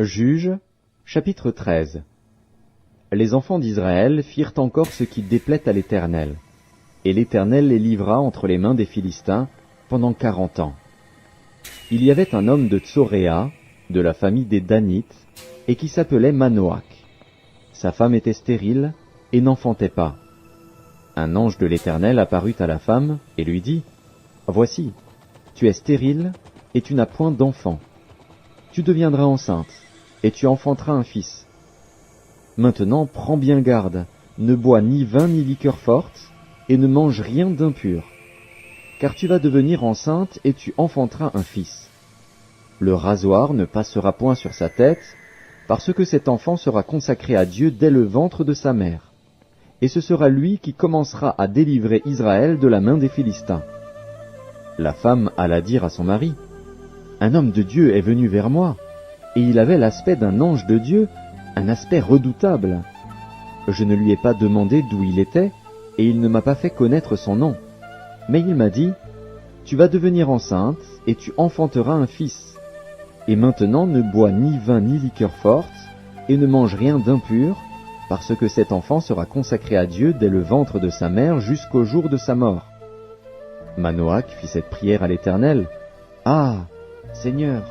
Juges, chapitre 13. Les enfants d'Israël firent encore ce qui déplaît à l'Éternel, et l'Éternel les livra entre les mains des Philistins pendant 40 ans. Il y avait un homme de Tsoréa, de la famille des Danites, et qui s'appelait Manoach. Sa femme était stérile et n'enfantait pas. Un ange de l'Éternel apparut à la femme et lui dit : « Voici, tu es stérile et tu n'as point d'enfant. Tu deviendras enceinte et tu enfanteras un fils. Maintenant, prends bien garde, ne bois ni vin ni liqueur forte, et ne mange rien d'impur, car tu vas devenir enceinte et tu enfanteras un fils. Le rasoir ne passera point sur sa tête, parce que cet enfant sera consacré à Dieu dès le ventre de sa mère, et ce sera lui qui commencera à délivrer Israël de la main des Philistins. » La femme alla dire à son mari : « Un homme de Dieu est venu vers moi, et il avait l'aspect d'un ange de Dieu, un aspect redoutable. Je ne lui ai pas demandé d'où il était, et il ne m'a pas fait connaître son nom. Mais il m'a dit : tu vas devenir enceinte, et tu enfanteras un fils. Et maintenant ne bois ni vin ni liqueur forte, et ne mange rien d'impur, parce que cet enfant sera consacré à Dieu dès le ventre de sa mère jusqu'au jour de sa mort. » Manoach fit cette prière à l'Éternel : « Ah, Seigneur,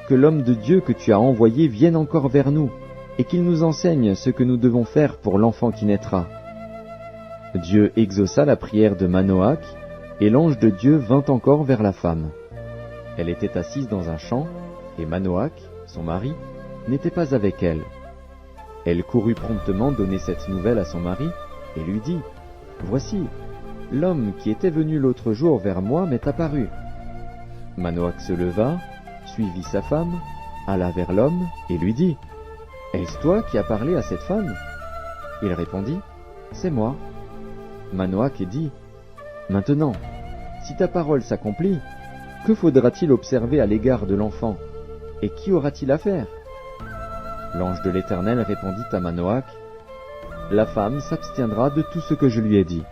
que l'homme de Dieu que tu as envoyé vienne encore vers nous, et qu'il nous enseigne ce que nous devons faire pour l'enfant qui naîtra. » Dieu exauça la prière de Manoach, et l'ange de Dieu vint encore vers la femme. Elle était assise dans un champ, et Manoach, son mari, n'était pas avec elle. Elle courut promptement donner cette nouvelle à son mari, et lui dit : « Voici, l'homme qui était venu l'autre jour vers moi m'est apparu. » Manoach se leva, suivit sa femme, alla vers l'homme, et lui dit : « Est-ce toi qui as parlé à cette femme ?» Il répondit : « C'est moi. » Manoach dit : « Maintenant, si ta parole s'accomplit, que faudra-t-il observer à l'égard de l'enfant, et qui aura-t-il à faire ?» L'ange de l'Éternel répondit à Manoach : « La femme s'abstiendra de tout ce que je lui ai dit.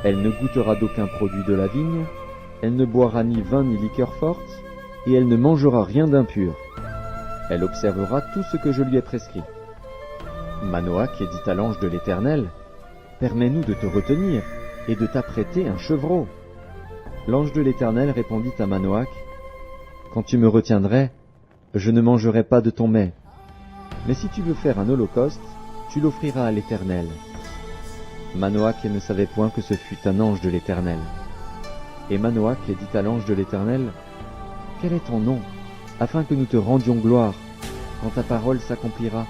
Elle ne goûtera d'aucun produit de la vigne, elle ne boira ni vin ni liqueur forte, et elle ne mangera rien d'impur. Elle observera tout ce que je lui ai prescrit. » Manoach dit à l'ange de l'Éternel : « Permets-nous de te retenir et de t'apprêter un chevreau. » L'ange de l'Éternel répondit à Manoach : « Quand tu me retiendrais, je ne mangerai pas de ton mets. Mais si tu veux faire un holocauste, tu l'offriras à l'Éternel. » Manoach ne savait point que ce fût un ange de l'Éternel. Et Manoach dit à l'ange de l'Éternel : « Quel est ton nom, afin que nous te rendions gloire, quand ta parole s'accomplira ?»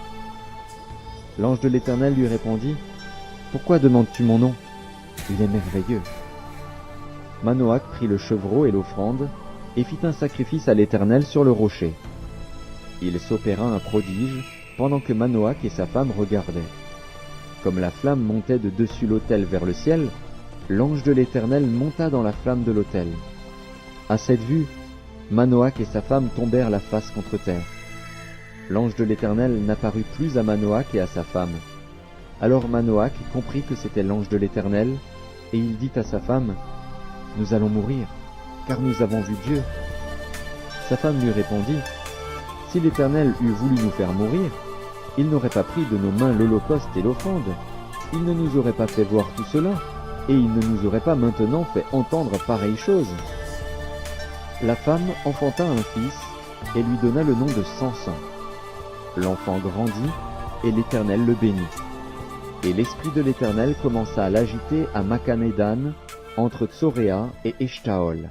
L'ange de l'Éternel lui répondit : « Pourquoi demandes-tu mon nom ? Il est merveilleux. » Manoach prit le chevreau et l'offrande, et fit un sacrifice à l'Éternel sur le rocher. Il s'opéra un prodige, pendant que Manoach et sa femme regardaient. Comme la flamme montait de dessus l'autel vers le ciel, l'ange de l'Éternel monta dans la flamme de l'autel. À cette vue, Manoach et sa femme tombèrent la face contre terre. L'ange de l'Éternel n'apparut plus à Manoach et à sa femme. Alors Manoach comprit que c'était l'ange de l'Éternel, et il dit à sa femme : « Nous allons mourir, car nous avons vu Dieu. » Sa femme lui répondit : « Si l'Éternel eût voulu nous faire mourir, il n'aurait pas pris de nos mains l'holocauste et l'offrande. Il ne nous aurait pas fait voir tout cela, et il ne nous aurait pas maintenant fait entendre pareille chose. » La femme enfanta un fils, et lui donna le nom de Samson. L'enfant grandit, et l'Éternel le bénit. Et l'esprit de l'Éternel commença à l'agiter à Makhanedan, entre Tsoréa et Eshtaol.